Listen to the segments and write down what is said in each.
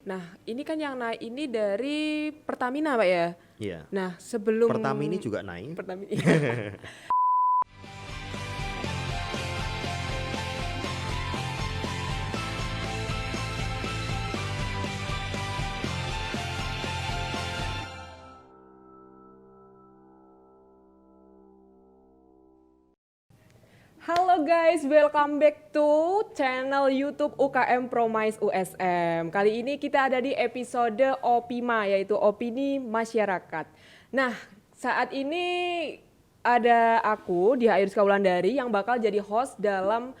Nah, ini kan yang naik ini dari Pertamina, Pak ya? Iya. Nah, sebelum Pertamini juga naik. Pertamina. Halo guys, welcome back to channel YouTube UKM Promise USM. Kali ini kita ada di episode OPIMA, yaitu Opini Masyarakat. Nah, saat ini ada aku, Diah Ayuriska Wulandari, yang bakal jadi host dalam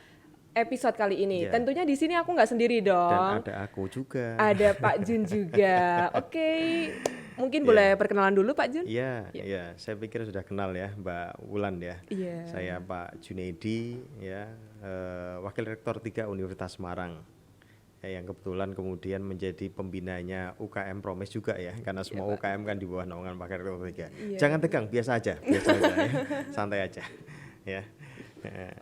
episode kali ini. Ya. Tentunya di sini aku nggak sendiri Dan dong. ada aku juga. Ada Pak Jun juga. Oke, mungkin boleh perkenalan dulu Pak Jun? Iya. Saya pikir sudah kenal ya Mbak Wulan ya. Iya. Saya Pak Junaidi ya, Wakil Rektor 3 Universitas Semarang. Yang kebetulan kemudian menjadi pembinanya UKM Promise juga ya, karena semua UKM kan di bawah naungan Wakil Rektor 3. Iya. Jangan tegang, biasa aja ya. Santai aja ya.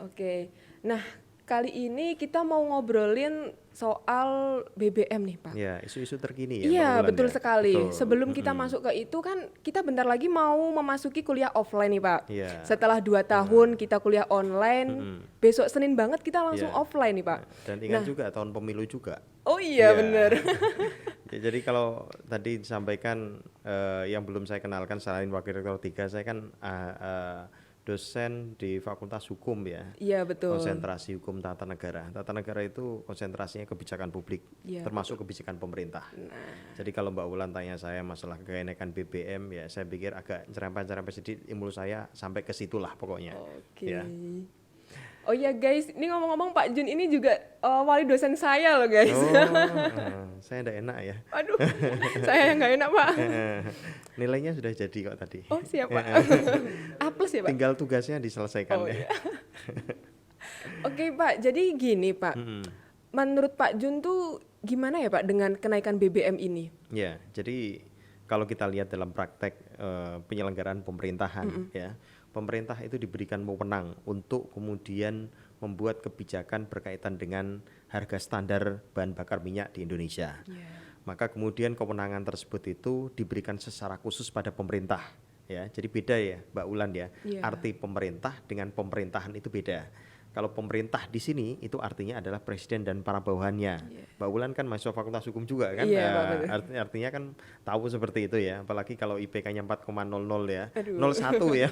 Oke, nah kali ini kita mau ngobrolin soal BBM nih Pak. Ya, isu-isu terkini ya. Iya, Mbak Wulan betul ya? sekali. Betul. Sebelum kita masuk ke itu kan kita bentar lagi mau memasuki kuliah offline nih Pak. Iya. Setelah 2 tahun kita kuliah online, besok Senin banget kita langsung Iya. offline nih Pak. Dan ingat juga tahun pemilu juga. Oh iya, Iya. bener. Ya, jadi kalau tadi disampaikan yang belum saya kenalkan selain Wakil Rektor 3, saya kan dosen di Fakultas Hukum ya. Iya, betul. Konsentrasi Hukum Tata Negara. Tata Negara itu konsentrasinya kebijakan publik, Iya, termasuk kebijakan pemerintah. Jadi kalau Mbak Wulan tanya saya masalah kenaikan BBM, ya saya pikir agak nyerempet-nyerempet sedikit, ilmu saya sampai ke situlah pokoknya. Oke. Ya. Oh iya guys, ini ngomong-ngomong Pak Jun ini juga wali dosen saya loh guys. Saya enggak enak ya. Aduh, saya yang nggak enak Pak. Nilainya sudah jadi kok tadi. Oh siap Pak. A plus ya Pak? Tinggal tugasnya diselesaikan Oh, ya. iya. Oke Pak, jadi gini Pak. Menurut Pak Jun tuh gimana ya Pak dengan kenaikan BBM ini? Ya, jadi kalau kita lihat dalam praktek penyelenggaraan pemerintahan ya, pemerintah itu diberikan wewenang untuk kemudian membuat kebijakan berkaitan dengan harga standar bahan bakar minyak di Indonesia. Maka kemudian kewenangan tersebut itu diberikan secara khusus pada pemerintah ya. Jadi beda ya Mbak Wulan ya. Arti pemerintah dengan pemerintahan itu beda. Kalau pemerintah di sini itu artinya adalah presiden dan para bawahannya. Mbak Wulan kan mahasiswa Fakultas Hukum juga kan. Iya, Pak, betul. Artinya kan tahu seperti itu ya. Apalagi kalau IPK-nya 4,00 ya. Aduh. 01 ya.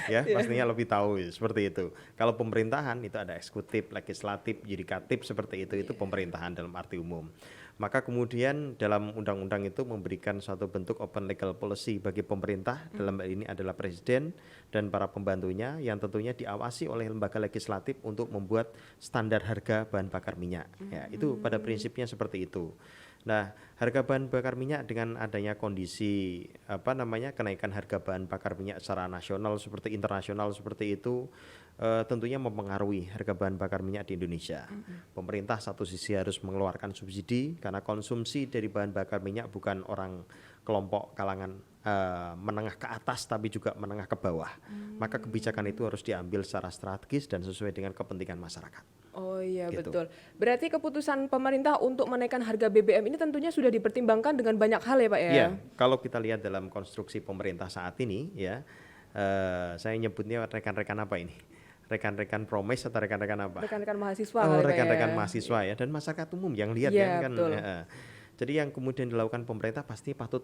Ya, pastinya lebih tahu ya, seperti itu. Kalau pemerintahan itu ada eksekutif, legislatif, yudikatif seperti itu pemerintahan dalam arti umum. Maka kemudian dalam undang-undang itu memberikan suatu bentuk open legal policy bagi pemerintah, dalam hal ini adalah presiden dan para pembantunya yang tentunya diawasi oleh lembaga legislatif untuk membuat standar harga bahan bakar minyak. Ya, itu pada prinsipnya seperti itu. Nah, harga bahan bakar minyak dengan adanya kondisi kenaikan harga bahan bakar minyak secara nasional seperti internasional seperti itu tentunya mempengaruhi harga bahan bakar minyak di Indonesia. Pemerintah satu sisi harus mengeluarkan subsidi karena konsumsi dari bahan bakar minyak bukan orang kelompok kalangan menengah ke atas tapi juga menengah ke bawah. Maka kebijakan itu harus diambil secara strategis dan sesuai dengan kepentingan masyarakat. Oh iya Gitu. betul. Berarti keputusan pemerintah untuk menaikkan harga BBM ini tentunya sudah dipertimbangkan dengan banyak hal ya Pak ya? Iya, kalau kita lihat dalam konstruksi pemerintah saat ini ya, saya nyebutnya rekan-rekan apa ini? Rekan-rekan Promise atau rekan-rekan apa? Rekan-rekan mahasiswa Oh, kali, Pak, rekan-rekan ya? mahasiswa ya dan masyarakat umum yang lihat Iya, kan. betul. Jadi yang kemudian dilakukan pemerintah pasti patut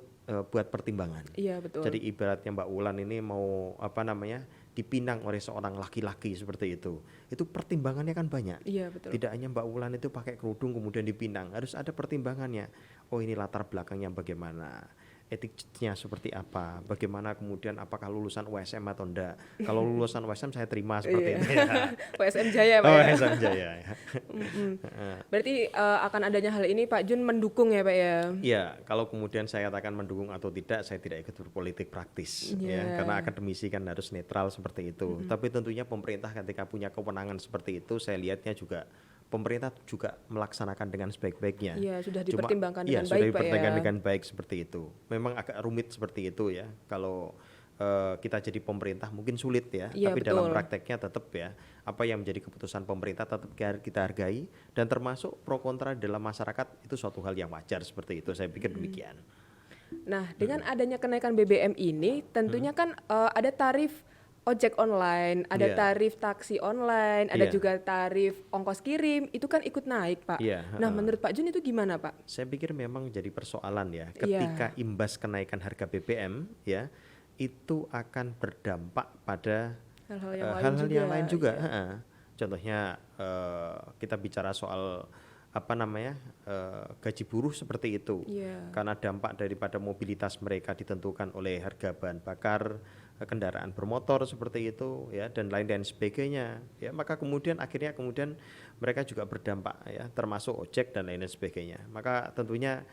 buat pertimbangan. Iya betul. Jadi ibaratnya Mbak Wulan ini mau dipinang oleh seorang laki-laki seperti itu pertimbangannya kan banyak. Iya betul. Tidak hanya Mbak Wulan itu pakai kerudung kemudian dipinang, harus ada pertimbangannya. Oh ini latar belakangnya bagaimana, etiknya seperti apa, bagaimana kemudian apakah lulusan USM atau enggak. Kalau lulusan USM saya terima seperti itu ya. PSM Jaya Pak Oh, ya? USM Jaya ya. Berarti akan adanya hal ini Pak Jun mendukung ya Pak ya? Iya, kalau kemudian saya katakan mendukung atau tidak, saya tidak ikut berpolitik praktis ya, karena akademisi kan harus netral seperti itu. Tapi tentunya pemerintah ketika punya kewenangan seperti itu, saya lihatnya juga pemerintah juga melaksanakan dengan sebaik-baiknya. Iya, sudah dipertimbangkan dengan sudah baik Pak dipertimbangkan ya? dengan baik seperti itu. Memang agak rumit seperti itu ya. Kalau kita jadi pemerintah mungkin sulit ya, Iya, tapi dalam betul. prakteknya tetap ya apa yang menjadi keputusan pemerintah tetap kita hargai dan termasuk pro kontra dalam masyarakat itu suatu hal yang wajar seperti itu. Saya pikir demikian. Nah, dengan adanya kenaikan BBM ini, tentunya kan ada tarif ojek online, ada Iya. tarif taksi online, ada Iya. juga tarif ongkos kirim, itu kan ikut naik, Pak. Iya, Nah, heeh. menurut Pak Jun itu gimana, Pak? Saya pikir memang jadi persoalan ya Iya. ketika imbas kenaikan harga BBM ya itu akan berdampak pada Hal-hal yang lain hal-hal yang juga, lain juga. iya. Heeh. Contohnya kita bicara soal apa namanya gaji buruh seperti itu. Iya. Karena dampak daripada mobilitas mereka ditentukan oleh harga bahan bakar, kendaraan bermotor seperti itu ya dan lain-lain sebagainya. Ya maka kemudian akhirnya mereka juga berdampak ya termasuk ojek dan lain-lain sebagainya. Maka tentunya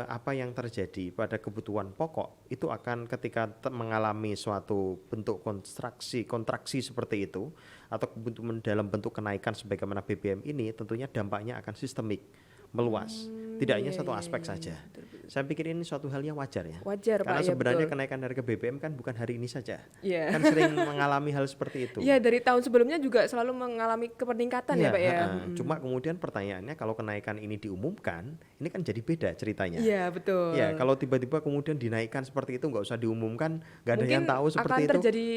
apa yang terjadi pada kebutuhan pokok itu akan ketika mengalami suatu bentuk kontraksi seperti itu atau kebutuhan dalam bentuk kenaikan sebagaimana BBM ini tentunya dampaknya akan sistemik meluas, tidak hanya Iya, satu iya, aspek iya, saja. betul, betul. Saya pikir ini suatu hal yang wajar ya. Wajar, Karena Pak, ya sebenarnya betul. kenaikan harga BBM kan bukan hari ini saja, Iya. kan sering mengalami hal seperti itu. Iya, dari tahun sebelumnya juga selalu mengalami peningkatan ya, Iya, Pak ya. heeh. Cuma kemudian pertanyaannya kalau kenaikan ini diumumkan, ini kan jadi beda ceritanya. Iya, betul. Ya, kalau tiba-tiba kemudian dinaikkan seperti itu nggak usah diumumkan, nggak ada yang Mungkin tahu seperti akan itu. terjadi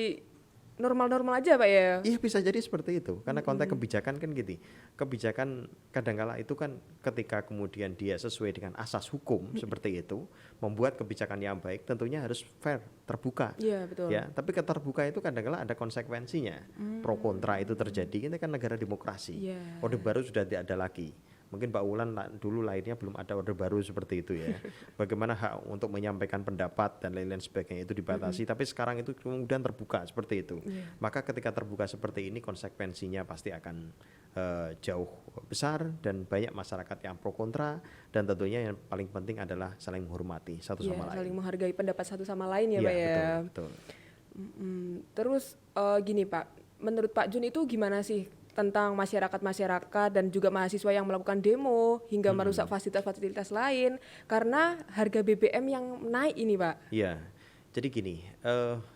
normal-normal aja, Pak ya. Iya bisa jadi seperti itu, karena konteks kebijakan kan gitu. Kebijakan kadangkala itu kan ketika kemudian dia sesuai dengan asas hukum seperti itu, membuat kebijakan yang baik tentunya harus fair, terbuka. Iya, betul. Ya, tapi keterbuka itu kadangkala ada konsekuensinya. Pro kontra itu terjadi, ini kan negara demokrasi. Iya. Orde baru sudah tidak ada lagi. Mungkin Mbak Wulan dulu lainnya belum ada orde baru seperti itu ya. Bagaimana hak untuk menyampaikan pendapat dan lain-lain sebagainya itu dibatasi, tapi sekarang itu kemudian terbuka seperti itu. Maka ketika terbuka seperti ini konsekuensinya pasti akan jauh besar dan banyak masyarakat yang pro kontra dan tentunya yang paling penting adalah saling menghormati satu Iya, sama saling lain. menghargai pendapat satu sama lain ya, Iya, Pak ya. betul, betul. Terus gini, Pak, menurut Pak Jun itu gimana sih tentang masyarakat-masyarakat dan juga mahasiswa yang melakukan demo hingga merusak fasilitas-fasilitas lain karena harga BBM yang naik ini, Pak? Iya, jadi gini,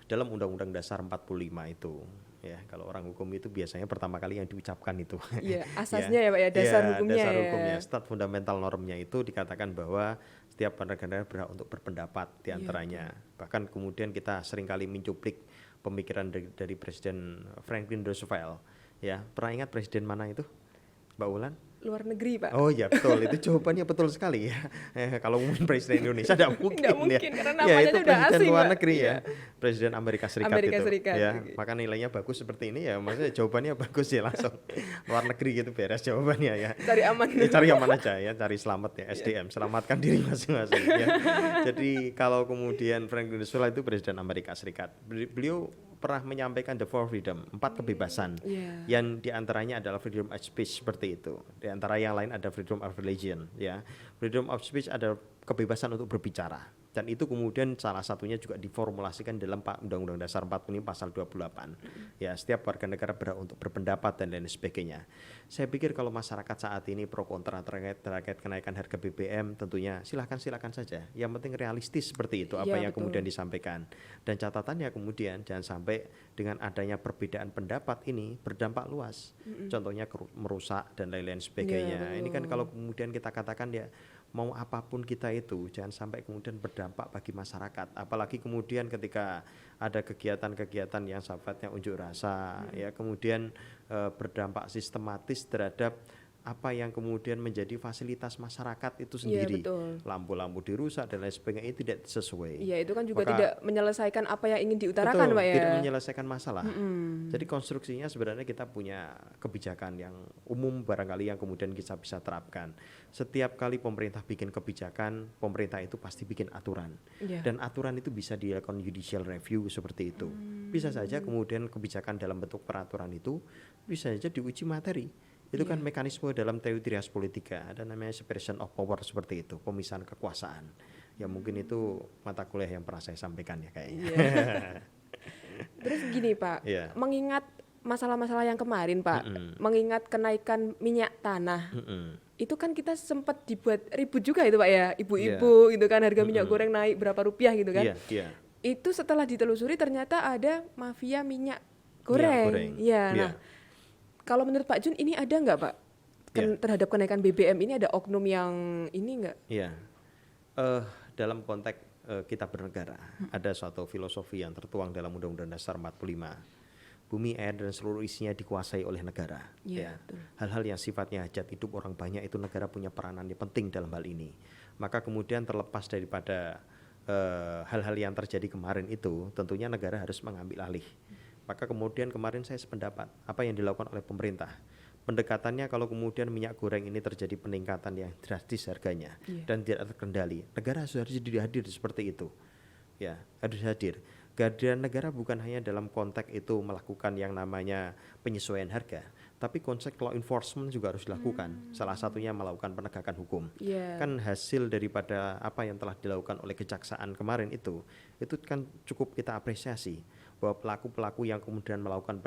dalam Undang-Undang Dasar 45 itu, ya kalau orang hukum itu biasanya pertama kali yang diucapkan itu. Iya, asasnya ya, Pak ya, dasar hukumnya dasar ya. hukumnya, stat fundamental normnya itu dikatakan bahwa setiap warga negara berhak untuk berpendapat diantaranya. Bahkan kemudian kita seringkali mencuplik pemikiran dari Presiden Franklin Roosevelt. Ya, pernah ingat presiden mana itu, Mbak Wulan? Luar negeri, Pak. Oh iya betul, itu jawabannya betul sekali ya. Kalau ngomongin presiden Indonesia tidak mungkin, Nggak mungkin, ya. karena Ya, namanya itu udah presiden asing, luar Pak. negeri Iya. ya, presiden Amerika Serikat Amerika itu. Serikat, Ya, oke. maka nilainya bagus seperti ini ya, maksudnya jawabannya bagus ya langsung. Luar negeri gitu beres jawabannya ya. Cari aman. Ya, cari aman aja ya, cari selamat ya, SDM, selamatkan diri masing-masing ya. Jadi kalau kemudian Franklin Roosevelt itu presiden Amerika Serikat, beliau pernah menyampaikan the four freedom, 4 kebebasan, Iya. yang diantaranya adalah freedom of speech seperti itu. Di antara yang lain ada freedom of religion, ya. Freedom of speech ada kebebasan untuk berbicara. Dan itu kemudian salah satunya juga diformulasikan dalam Undang-Undang Dasar 45 pasal 28. Ya, setiap warga negara berhak untuk berpendapat dan lain sebagainya. Saya pikir kalau masyarakat saat ini pro kontra terkait kenaikan harga BBM, tentunya silakan saja. Yang penting realistis seperti itu apa Iya, yang betul. kemudian disampaikan. Dan catatannya kemudian jangan sampai dengan adanya perbedaan pendapat ini berdampak luas. Contohnya merusak dan lain-lain sebagainya. Iya, Ini kan betul. kalau kemudian kita katakan ya mau apapun kita itu jangan sampai kemudian berdampak bagi masyarakat, apalagi kemudian ketika ada kegiatan-kegiatan yang sifatnya unjuk rasa ya kemudian berdampak sistematis terhadap apa yang kemudian menjadi fasilitas masyarakat itu Iya, sendiri, betul. lampu-lampu dirusak dan lain sebagainya itu tidak sesuai. Iya, itu kan juga Maka- tidak menyelesaikan apa yang ingin diutarakan, Betul, Pak ya. tidak menyelesaikan masalah. Jadi konstruksinya sebenarnya kita punya kebijakan yang umum barangkali yang kemudian kita bisa terapkan. Setiap kali pemerintah bikin kebijakan, pemerintah itu pasti bikin aturan. Iya. Dan aturan itu bisa dilakukan judicial review seperti itu. Bisa saja kemudian kebijakan dalam bentuk peraturan itu bisa saja diuji materi. Itu kan mekanisme dalam teori trias politika, ada namanya separation of power seperti itu, pemisahan kekuasaan. Ya mungkin itu mata kuliah yang pernah saya sampaikan ya kayaknya. Iya. Terus gini, Pak, Iya. mengingat masalah-masalah yang kemarin, Pak, mengingat kenaikan minyak tanah, itu kan kita sempat dibuat ribut juga itu, Pak ya, ibu-ibu gitu kan, harga minyak goreng naik berapa rupiah gitu kan. Iya, iya. itu setelah ditelusuri ternyata ada mafia minyak Minyak goreng. goreng. Ya, Iya. nah kalau menurut Pak Jun ini ada nggak Pak Ya. terhadap kenaikan BBM ini ada oknum yang ini nggak? Iya. Dalam konteks kita bernegara, ada suatu filosofi yang tertuang dalam Undang-Undang Dasar 45. Bumi, air, dan seluruh isinya dikuasai oleh negara. Iya, Ya. betul. Hal-hal yang sifatnya hajat hidup orang banyak itu negara punya peranan yang penting dalam hal ini. Maka kemudian terlepas daripada hal-hal yang terjadi kemarin itu, tentunya negara harus mengambil alih. Maka kemudian kemarin saya sependapat, apa yang dilakukan oleh pemerintah. Pendekatannya kalau kemudian minyak goreng ini terjadi peningkatan yang drastis harganya dan tidak terkendali, negara harus hadir seperti itu. Ya, harus hadir. Kehadiran negara bukan hanya dalam konteks itu melakukan yang namanya penyesuaian harga, tapi konsep law enforcement juga harus dilakukan. Salah satunya melakukan penegakan hukum. Iya. Kan hasil daripada apa yang telah dilakukan oleh kejaksaan kemarin itu kan cukup kita apresiasi bahwa pelaku-pelaku yang kemudian melakukan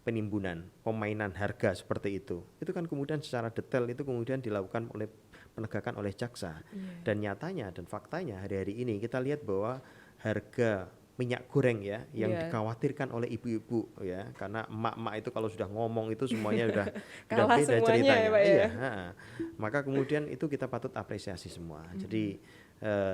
penimbunan, pemainan harga seperti itu kan kemudian secara detail itu kemudian dilakukan oleh penegakan oleh jaksa. Dan nyatanya dan faktanya hari-hari ini kita lihat bahwa harga minyak goreng ya yang dikhawatirkan oleh ibu-ibu ya, karena emak-emak itu kalau sudah ngomong itu semuanya udah Kalah beda semuanya ceritanya. ya, Pak, ya. Maka kemudian itu kita patut apresiasi semua. Jadi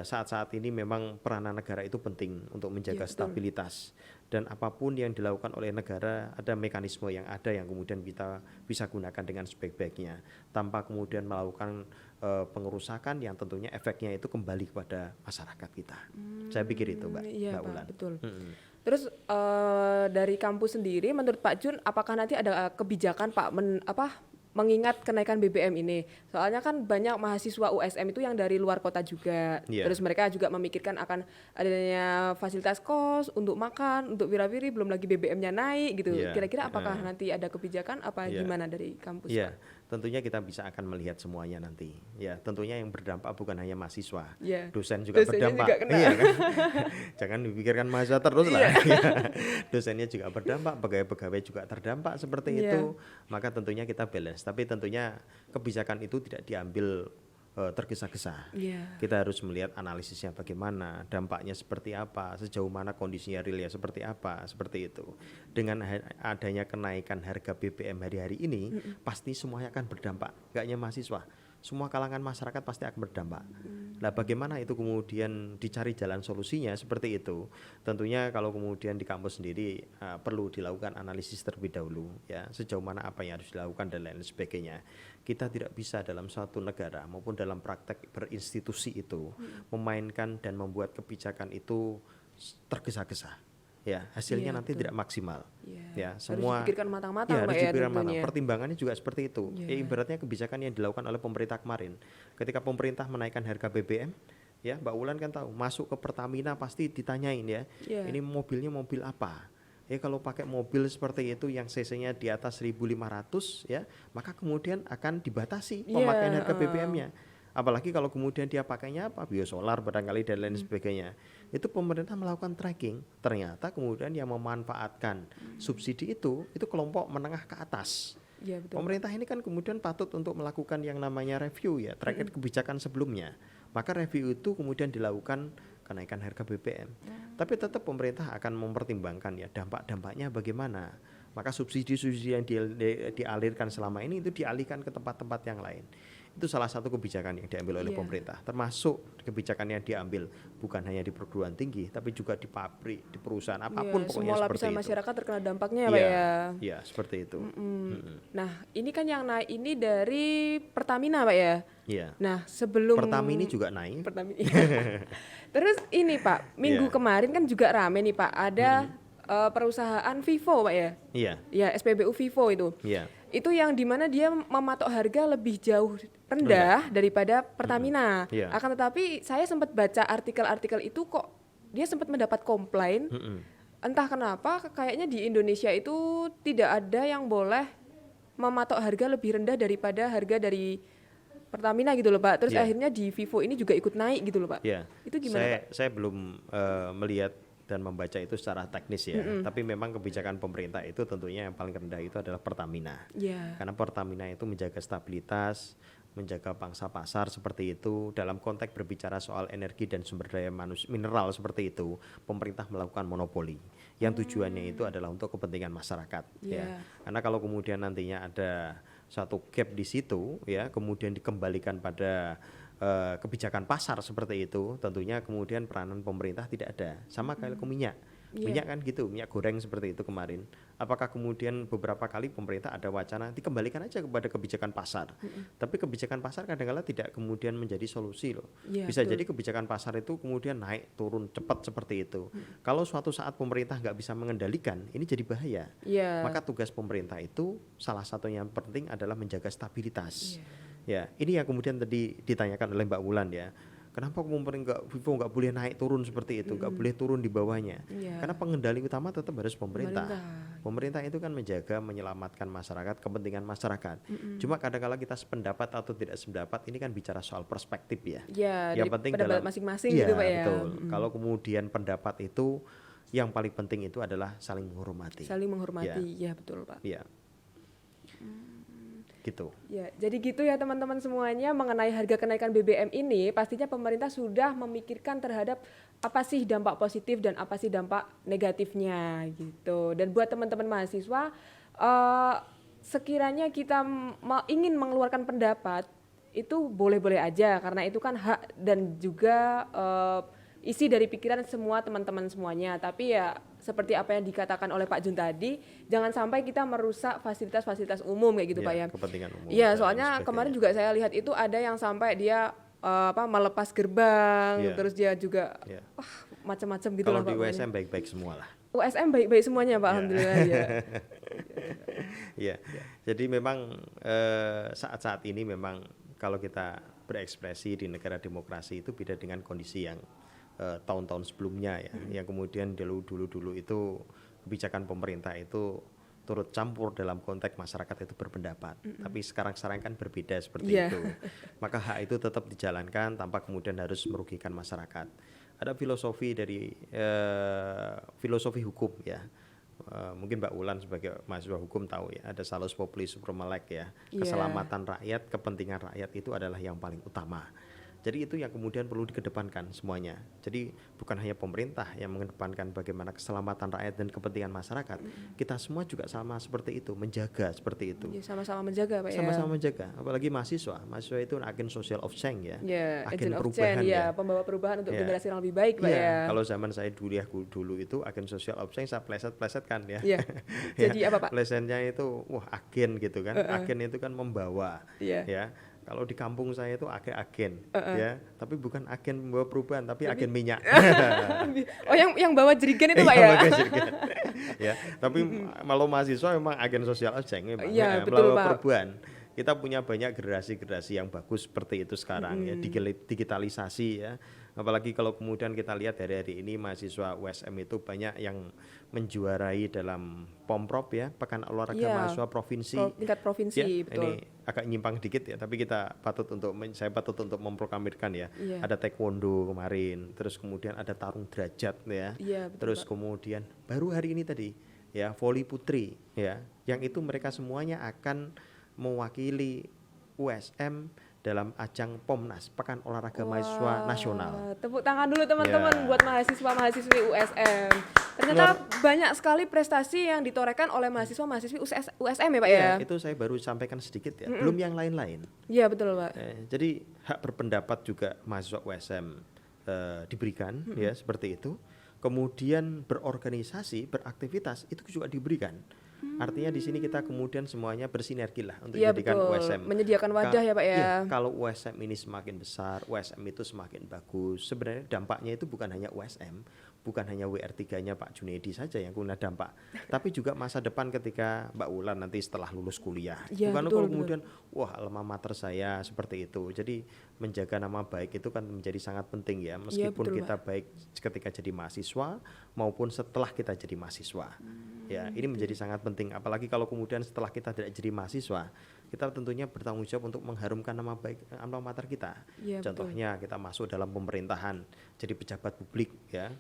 saat-saat ini memang peranan negara itu penting untuk menjaga stabilitas, dan apapun yang dilakukan oleh negara ada mekanisme yang ada yang kemudian kita bisa gunakan dengan sebaik-baiknya tanpa kemudian melakukan pengerusakan yang tentunya efeknya itu kembali kepada masyarakat kita. Saya pikir itu, Mbak. Iya, Mbak Pak, Ulan. betul. Terus dari kampus sendiri, menurut Pak Jun, apakah nanti ada kebijakan Pak mengingat kenaikan BBM ini? Soalnya kan banyak mahasiswa USM itu yang dari luar kota juga. Terus mereka juga memikirkan akan adanya fasilitas kos untuk makan, untuk wira-wiri, belum lagi BBM-nya naik gitu. Kira-kira apakah nanti ada kebijakan apa gimana dari kampus? Iya, tentunya kita bisa akan melihat semuanya nanti. Ya, tentunya yang berdampak bukan hanya mahasiswa, dosen juga Dosennya berdampak. juga kena. Iya kan? Jangan dipikirkan mahasiswa terus lah. Dosennya juga berdampak, pegawai-pegawai juga terdampak seperti itu. Maka tentunya kita balance. Tapi tentunya kebijakan itu tidak diambil tergesa-gesa. Kita harus melihat analisisnya bagaimana, dampaknya seperti apa, sejauh mana kondisinya realnya seperti apa, seperti itu. Dengan adanya kenaikan harga BBM hari-hari ini, pasti semuanya akan berdampak. Gak hanya mahasiswa, semua kalangan masyarakat pasti akan berdampak. Nah, bagaimana itu kemudian dicari jalan solusinya seperti itu? Tentunya kalau kemudian di kampus sendiri perlu dilakukan analisis terlebih dahulu, ya, sejauh mana apa yang harus dilakukan dan lain sebagainya. Kita tidak bisa dalam suatu negara maupun dalam praktek berinstitusi itu memainkan dan membuat kebijakan itu tergesa-gesa. Ya, hasilnya nanti tidak maksimal. Ya, semua harus dipikirkan matang-matang, harus Pak, ya, dipikirkan matang. tentunya. Pertimbangannya juga seperti itu. Ibaratnya kebijakan yang dilakukan oleh pemerintah kemarin. Ketika pemerintah menaikkan harga BBM, ya, Mbak Wulan kan tahu, masuk ke Pertamina pasti ditanyain ya, ini mobilnya mobil apa? Kalau pakai mobil seperti itu yang cc-nya di atas 1.500 ya, maka kemudian akan dibatasi pemakaian harga BBM-nya. Apalagi kalau kemudian dia pakainya apa, biosolar barangkali dan lain sebagainya. Itu pemerintah melakukan tracking, ternyata kemudian yang memanfaatkan subsidi itu kelompok menengah ke atas. Pemerintah ini kan kemudian patut untuk melakukan yang namanya review ya, terkait kebijakan sebelumnya. Maka review itu kemudian dilakukan kenaikan harga BBM. Tapi tetap pemerintah akan mempertimbangkan ya dampak-dampaknya bagaimana. Maka subsidi-subsidi yang dialirkan selama ini itu dialihkan ke tempat-tempat yang lain. Itu salah satu kebijakan yang diambil oleh pemerintah, termasuk kebijakan yang diambil bukan hanya di perguruan tinggi, tapi juga di pabrik, di perusahaan apapun pokoknya semua seperti lapisan itu. masyarakat terkena dampaknya ya, Pak ya. Iya, seperti itu. Nah, ini kan yang naik ini dari Pertamina, Pak ya. Iya. Nah, sebelum Pertamina juga naik. Pertamina. Terus ini Pak, minggu kemarin kan juga rame nih Pak, ada perusahaan Vivo Pak ya. Iya. Ya, SPBU Vivo itu. Iya. Itu yang dimana dia mematok harga lebih jauh rendah daripada Pertamina. Akan tetapi saya sempat baca artikel-artikel itu kok dia sempat mendapat komplain. Entah kenapa kayaknya di Indonesia itu tidak ada yang boleh mematok harga lebih rendah daripada harga dari Pertamina gitu loh Pak. Terus akhirnya di Vivo ini juga ikut naik gitu loh Pak. Itu gimana Pak? Saya belum melihat dan membaca itu secara teknis ya. Tapi memang kebijakan pemerintah itu tentunya yang paling rendah itu adalah Pertamina. Karena Pertamina itu menjaga stabilitas, menjaga pangsa pasar seperti itu. Dalam konteks berbicara soal energi dan sumber daya mineral seperti itu, pemerintah melakukan monopoli yang tujuannya itu adalah untuk kepentingan masyarakat ya. Karena kalau kemudian nantinya ada satu gap di situ ya, kemudian dikembalikan pada kebijakan pasar seperti itu, tentunya kemudian peranan pemerintah tidak ada. Sama kayak ke minyak. Minyak kan gitu, minyak goreng seperti itu kemarin. Apakah kemudian beberapa kali pemerintah ada wacana dikembalikan aja kepada kebijakan pasar. Tapi kebijakan pasar kadang-kala tidak kemudian menjadi solusi loh. Bisa jadi kebijakan pasar itu kemudian naik turun cepat seperti itu. Kalau suatu saat pemerintah nggak bisa mengendalikan, ini jadi bahaya. Maka tugas pemerintah itu salah satunya yang penting adalah menjaga stabilitas. Ya, ini yang kemudian tadi ditanyakan oleh Mbak Wulan ya. Kenapa pemerintah Vivo nggak boleh naik turun seperti itu, nggak boleh turun di bawahnya? Karena pengendali utama tetap harus pemerintah. Pemerintah itu kan menjaga, menyelamatkan masyarakat, kepentingan masyarakat. Cuma kadang-kala kita sependapat atau tidak sependapat, ini kan bicara soal perspektif ya. Yang penting pendapat dalam masing-masing gitu Pak ya. Betul. Kalau kemudian pendapat itu yang paling penting itu adalah saling menghormati. Saling menghormati, ya betul Pak. Iya. Gitu. Ya, jadi gitu ya teman-teman semuanya mengenai harga kenaikan BBM ini pastinya pemerintah sudah memikirkan terhadap apa sih dampak positif dan apa sih dampak negatifnya gitu. Dan buat teman-teman mahasiswa sekiranya kita ingin mengeluarkan pendapat itu boleh-boleh aja karena itu kan hak dan juga isi dari pikiran semua teman-teman semuanya. Tapi ya seperti apa yang dikatakan oleh Pak Jun tadi, jangan sampai kita merusak fasilitas-fasilitas umum kayak gitu Pak ya. Kepentingan umum. Iya, soalnya kemarin juga saya lihat itu ada yang sampai dia melepas gerbang, terus dia juga macam-macam gitu lah Pak. Kalau di USM baik-baik semua lah. USM baik-baik semuanya Pak, alhamdulillah ya. Ya. Jadi memang saat-saat ini memang kalau kita berekspresi di negara demokrasi itu beda dengan kondisi yang tahun-tahun sebelumnya ya, yang kemudian dulu itu kebijakan pemerintah itu turut campur dalam konteks masyarakat itu berpendapat. Tapi sekarang kan berbeda seperti itu. Maka hak itu tetap dijalankan tanpa kemudian harus merugikan masyarakat. Ada filosofi dari filosofi hukum ya. Mungkin Mbak Wulan sebagai mahasiswa hukum tahu ya, ada salus populi suprema lex ya. Keselamatan rakyat, kepentingan rakyat itu adalah yang paling utama. Jadi itu yang kemudian perlu dikedepankan semuanya. Jadi bukan hanya pemerintah yang mengedepankan bagaimana keselamatan rakyat dan kepentingan masyarakat. Kita semua juga sama seperti itu, menjaga seperti itu. Sama-sama menjaga Pak ya. Sama-sama menjaga. Apalagi mahasiswa itu agen social of change ya. Agen perubahan ya, pembawa perubahan untuk generasi yang lebih baik Pak ya. Kalau zaman saya dulu itu agen social of change saya pleset-plesetkan ya. Jadi apa Pak? Plesetnya itu agen gitu kan. Agen itu kan membawa ya. Kalau di kampung saya itu agen ya, tapi bukan agen membawa perubahan, tapi agen minyak. yang bawa jerigen itu Pak ya. Ya, tapi kalau mahasiswa memang agen sosial aja memang betul, membawa Pak. perubahan. Kita punya banyak generasi yang bagus seperti itu sekarang ya, digitalisasi ya. Apalagi kalau kemudian kita lihat hari-hari ini mahasiswa USM itu banyak yang menjuarai dalam Pomprov ya, Pekan Olahraga Mahasiswa Provinsi. Tingkat provinsi, ya, betul. Ini agak nyimpang dikit ya, tapi saya patut untuk memproklamirkan ya. Ada taekwondo kemarin, terus kemudian ada tarung derajat ya. Terus Pak. Kemudian baru hari ini tadi ya voli putri ya, yang itu mereka semuanya akan mewakili USM dalam ajang POMNAS, Pekan Olahraga Mahasiswa Nasional. Tepuk tangan dulu teman-teman buat mahasiswa-mahasiswi USM. Ternyata banyak sekali prestasi yang ditorehkan oleh mahasiswa-mahasiswi USM ya Pak ya. Itu saya baru sampaikan sedikit ya, belum yang lain-lain. Iya betul Pak. Jadi hak berpendapat juga mahasiswa USM diberikan ya seperti itu. Kemudian berorganisasi, beraktivitas itu juga diberikan. Artinya di sini kita kemudian semuanya bersinergi lah untuk menjadikan USM. Menyediakan wadah ya Pak ya. Kalau USM ini semakin besar, USM itu semakin bagus. Sebenarnya dampaknya itu bukan hanya USM, bukan hanya WR3-nya Pak Junedi saja yang kena dampak, tapi juga masa depan ketika Mbak Wulan nanti setelah lulus kuliah. Bukan kalau kemudian wah alma mater saya seperti itu. Jadi menjaga nama baik itu kan menjadi sangat penting ya, meskipun kita baik ketika jadi mahasiswa maupun setelah kita jadi mahasiswa. Ya, ini menjadi sangat penting, apalagi kalau kemudian setelah kita tidak jadi mahasiswa, kita tentunya bertanggung jawab untuk mengharumkan nama baik alma mater kita. Contohnya kita masuk dalam pemerintahan, jadi pejabat publik ya.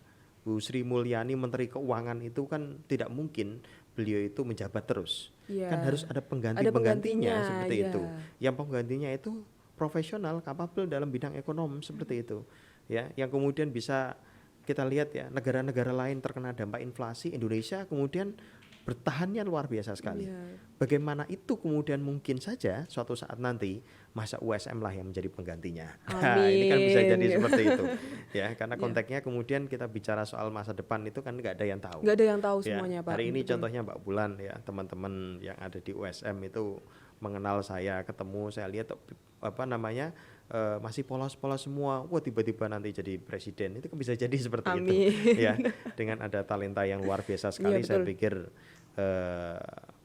Bu Sri Mulyani Menteri Keuangan itu kan tidak mungkin beliau itu menjabat terus. Kan harus ada penggantinya seperti itu. Yang penggantinya itu profesional, kapabel dalam bidang ekonomi seperti itu. Ya, yang kemudian bisa kita lihat ya, negara-negara lain terkena dampak inflasi, Indonesia kemudian bertahannya luar biasa sekali. Iya. Bagaimana itu kemudian mungkin saja suatu saat nanti masa USM lah yang menjadi penggantinya. Ini kan bisa jadi Amin. seperti itu. Ya, karena Iya. konteksnya kemudian kita bicara soal masa depan itu kan nggak ada yang tahu. Nggak ada yang tahu Ya, semuanya, Pak. hari ini Betul. contohnya Mbak Bulan ya, teman-teman yang ada di USM itu mengenal saya, ketemu, saya lihat masih polos-polos semua. Wah, tiba-tiba nanti jadi presiden. Itu kan bisa jadi seperti itu. Amin. Ya, dengan ada talenta yang luar biasa sekali, Iya, saya betul. pikir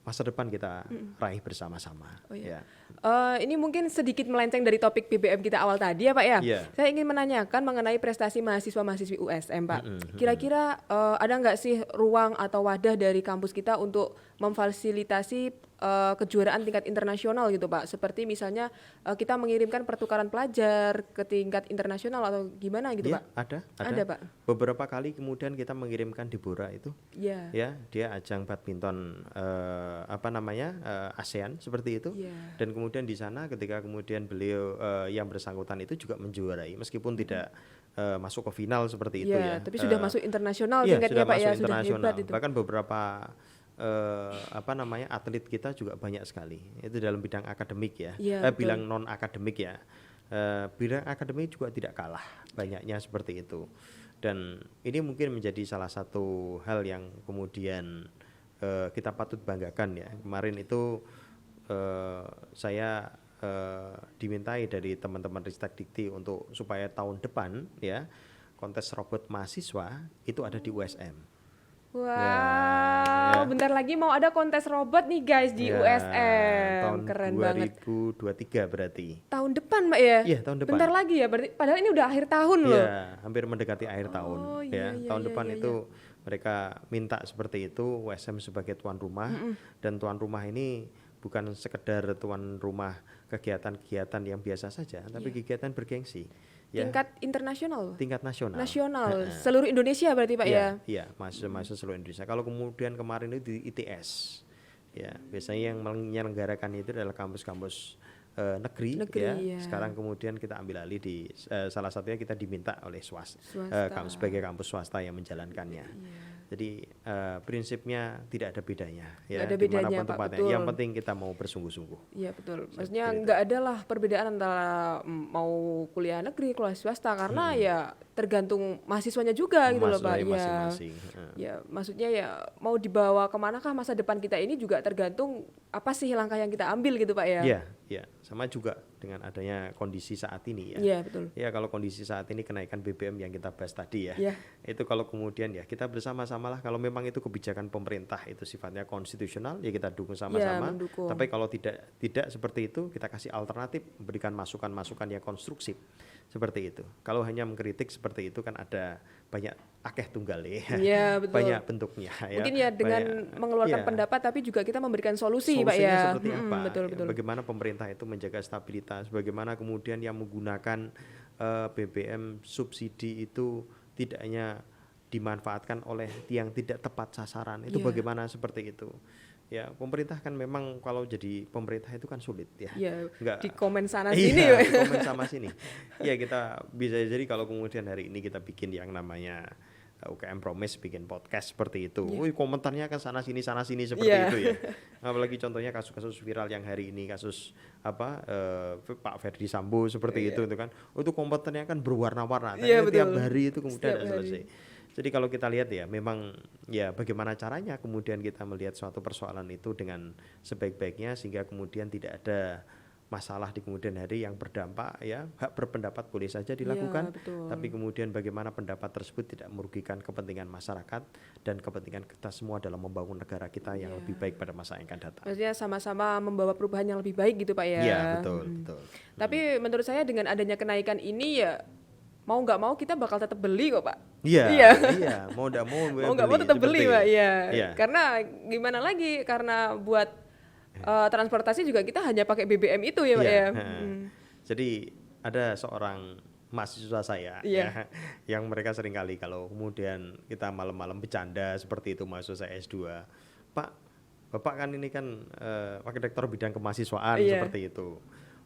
masa depan kita raih bersama-sama. Oh, iya. Ya. Ini mungkin sedikit melenceng dari topik BBM kita awal tadi ya Pak ya. Iya. Saya ingin menanyakan mengenai prestasi mahasiswa-mahasiswi USM Pak. Mm-mm. Kira-kira ada nggak sih ruang atau wadah dari kampus kita untuk memfasilitasi kejuaraan tingkat internasional gitu Pak? Seperti misalnya kita mengirimkan pertukaran pelajar ke tingkat internasional atau gimana gitu Iya, Pak? ada. Ada, Pak. Beberapa kali kemudian kita mengirimkan Deborah itu, Iya. ya, dia ajang badminton ASEAN seperti itu. Iya. Dan kemudian di sana ketika kemudian beliau yang bersangkutan itu juga menjuarai meskipun tidak masuk ke final seperti itu Iya, ya. tapi sudah masuk internasional Iya, tingkatnya sudah Pak masuk ya, sudah internasional. hebat itu. Bahkan beberapa atlet kita juga banyak sekali. Itu dalam bidang akademik ya. Iya, betul. Bilang non akademik ya. Bidang akademik juga tidak kalah banyaknya seperti itu. Dan ini mungkin menjadi salah satu hal yang kemudian kita patut banggakan ya. Kemarin itu saya dimintai dari teman-teman Ristek Dikti untuk supaya tahun depan ya kontes robot mahasiswa itu ada di USM. Wow, Ya. bentar lagi mau ada kontes robot nih guys di Ya, USM. tahun Keren banget. 2023 berarti. Tahun depan Mbak ya? Iya, tahun depan. Bentar lagi ya, berarti padahal ini udah akhir tahun loh. Iya, hampir mendekati akhir tahun Oh, ya. iya, Tahun iya, depan iya, itu mereka minta seperti itu USM sebagai tuan rumah dan tuan rumah ini bukan sekedar tuan rumah kegiatan-kegiatan yang biasa saja, tapi kegiatan bergengsi. Ya, Tingkat internasional. tingkat nasional. Nasional, seluruh Indonesia berarti Pak ya? Iya, mahasiswa seluruh Indonesia. Kalau kemudian kemarin itu di ITS, ya biasanya yang menyelenggarakan itu adalah kampus-kampus negeri, ya. Iya. Sekarang kemudian kita ambil alih di salah satunya kita diminta oleh swasta. Sebagai kampus swasta yang menjalankannya. Jadi prinsipnya tidak ada bedanya, ya. Nggak ada bedanya, dimanapun Pak, tempatnya. betul. Yang penting kita mau bersungguh-sungguh. Iya betul. Maksudnya nggak ada lah perbedaan antara mau kuliah negeri, kuliah swasta karena ya tergantung mahasiswanya juga gitu loh Pak. Mahasiswanya Ya. masing-masing. Ya maksudnya ya mau dibawa kemanakah masa depan kita ini juga tergantung apa sih langkah yang kita ambil gitu Pak ya. Iya. Sama juga dengan adanya kondisi saat ini ya. Iya betul. Ya kalau kondisi saat ini kenaikan BBM yang kita bahas tadi ya, Iya. itu kalau kemudian ya kita bersama-sama lah, kalau memang itu kebijakan pemerintah itu sifatnya konstitusional ya kita dukung sama-sama. mendukung. Tapi kalau tidak seperti itu kita kasih alternatif, memberikan masukan-masukan yang konstruktif seperti itu. Kalau hanya mengkritik seperti itu kan ada banyak akeh tunggal ya, Iya betul. banyak bentuknya ya. Mungkin ya dengan mengeluarkan iya. pendapat tapi juga kita memberikan solusi Pak Solusinya ya. seperti apa? Betul Ya, betul. bagaimana pemerintah itu menjaga stabilitas, bagaimana kemudian yang menggunakan BBM subsidi itu tidak hanya dimanfaatkan oleh yang tidak tepat sasaran, itu Iya. bagaimana seperti itu. Ya, pemerintah kan memang kalau jadi pemerintah itu kan sulit ya. Iya. Nggak- Di komen sana Iya, sini. Pak. komen sama sini. Ya kita bisa jadi kalau kemudian hari ini kita bikin yang namanya UKM Promise bikin podcast seperti itu. Wih, komentarnya kan sana sini seperti Iya. itu ya. Apalagi contohnya kasus-kasus viral yang hari ini kasus Pak Ferdi Sambo seperti itu kan. Oh, itu komentarnya kan berwarna-warna. Iya, Tapi tiap betul. hari itu kemudian Setiap ada selesai. Jadi kalau kita lihat ya memang ya bagaimana caranya kemudian kita melihat suatu persoalan itu dengan sebaik-baiknya sehingga kemudian tidak ada masalah di kemudian hari yang berdampak ya. Hak berpendapat boleh saja dilakukan, Iya, betul. tapi kemudian bagaimana pendapat tersebut tidak merugikan kepentingan masyarakat dan kepentingan kita semua dalam membangun negara kita yang lebih baik pada masa yang akan datang. Maksudnya sama-sama membawa perubahan yang lebih baik gitu Pak ya. Iya, betul. Tapi menurut saya dengan adanya kenaikan ini ya mau nggak mau kita bakal tetap beli kok Pak. Iya, mau tidak mau Mau nggak mau tetap beli seperti Pak. itu. Iya. Iya. Karena gimana lagi? Karena buat transportasi juga kita hanya pakai BBM itu ya Pak ya. Jadi ada seorang mahasiswa saya Iya. ya, yang mereka sering kali kalau kemudian kita malam-malam bercanda seperti itu mahasiswa saya S2. Pak, Bapak kan ini kan Wakil Rektor bidang kemahasiswaan Iya. seperti itu.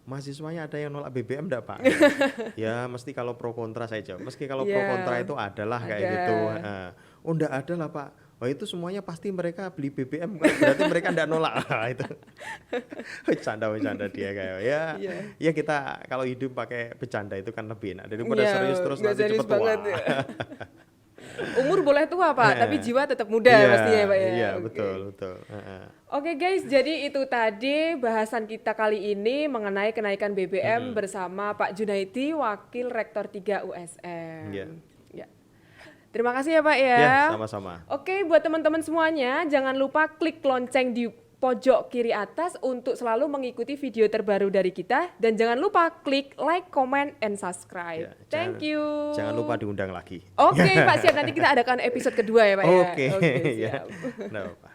mahasiswanya ada yang nolak BBM enggak Pak? Ya mesti kalau pro kontra saya jawab. Meski kalau pro Iya. kontra itu adalah kayak Ada. gitu. Oh enggak ada lah Pak. Oh itu semuanya pasti mereka beli BBM kan, berarti mereka enggak nolak. Itu bercanda dia kayak ya. Iya. Ya kita kalau hidup pakai bercanda itu kan lebih enak daripada Iya, serius terus nggak nanti serius cepet tua. banget ya. Umur boleh tua Pak, tapi jiwa tetap muda Iya, pastinya ya Pak ya. Iya, Oke. betul. Oke guys, jadi itu tadi bahasan kita kali ini mengenai kenaikan BBM bersama Pak Junaidi, Wakil Rektor 3 USM. Iya. Ya. Terima kasih ya Pak ya. Ya, sama-sama. Oke, buat teman-teman semuanya, jangan lupa klik lonceng di pojok kiri atas untuk selalu mengikuti video terbaru dari kita. Dan jangan lupa klik like, comment, and subscribe. Ya, Thank you. Jangan lupa diundang lagi. Oke Pak, siap. Nanti kita adakan episode kedua ya Pak ya. Oke, Oke, ya. siap. Nggak apa-apa.